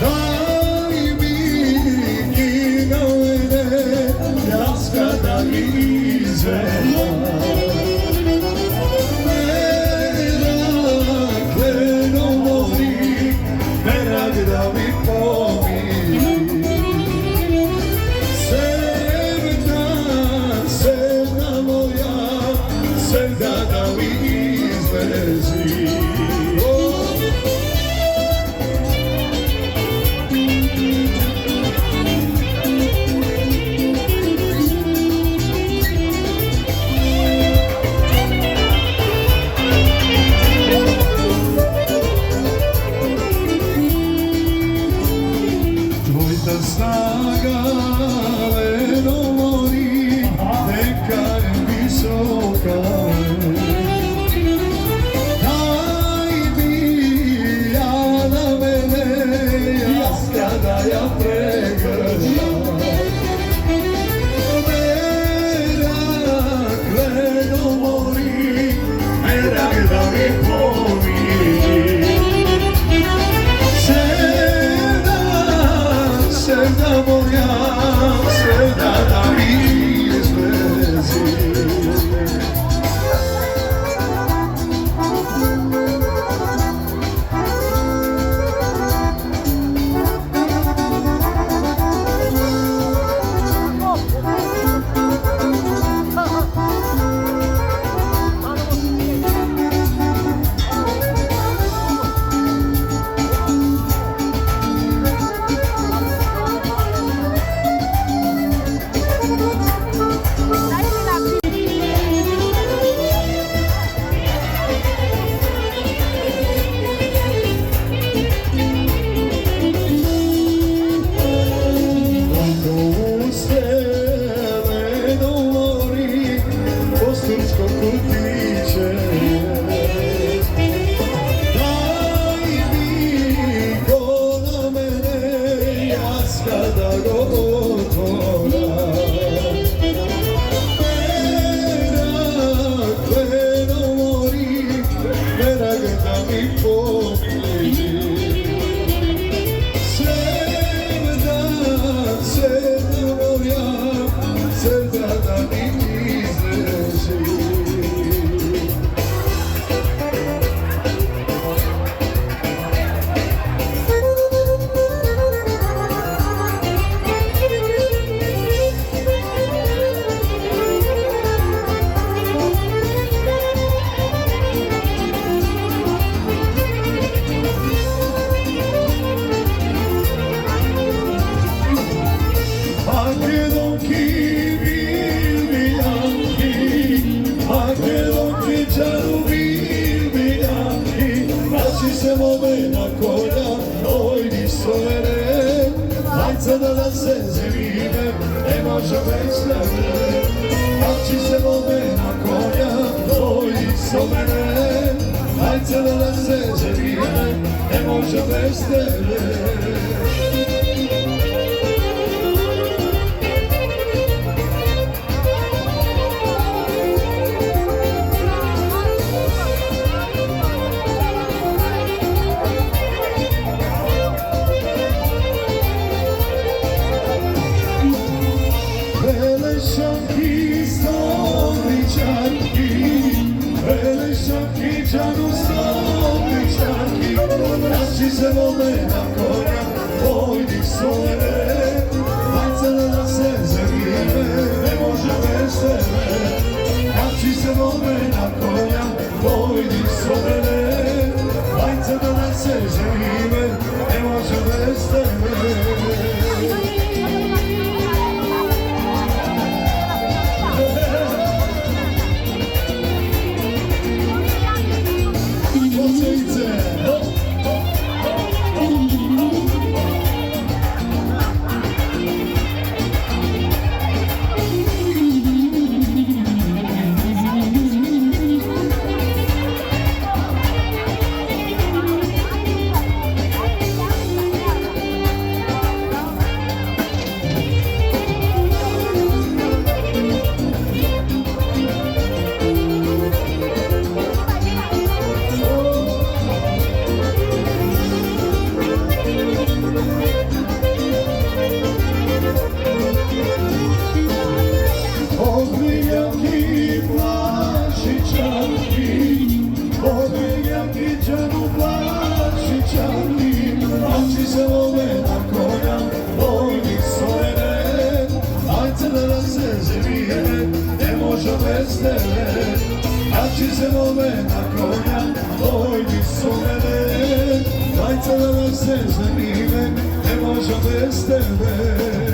daj mi kinovene, jaska da izvela. Merak mori, merak da mi pomiri. Sevda moja, sevda da mi izlezi. Tvojta snaga leno mori, neka je visoka. Daj mi ja na mene, jaska da ja pregršam. Merak leno mori, merak da mi pomiri. Sevda moja, sevda da mi izlezi. Se move na kolja, oj di sovere, majca da nas se zemine, ne može bez tebe. Mači se move na kolja, oj di sovere, majca da nas se zemine, ne može bez tebe. Čanu stoličanki, naši se vode na konja, oj di sovere, majca da nas se zavijeme, ne može bez tebe. Naši se vode na konja, oj di sovere, majca da nas se zavijeme, ne može bez tebe. tebe. Kad će se mome na konja, dojdi su mene. Daj da se zanime, ne možem bez tebe.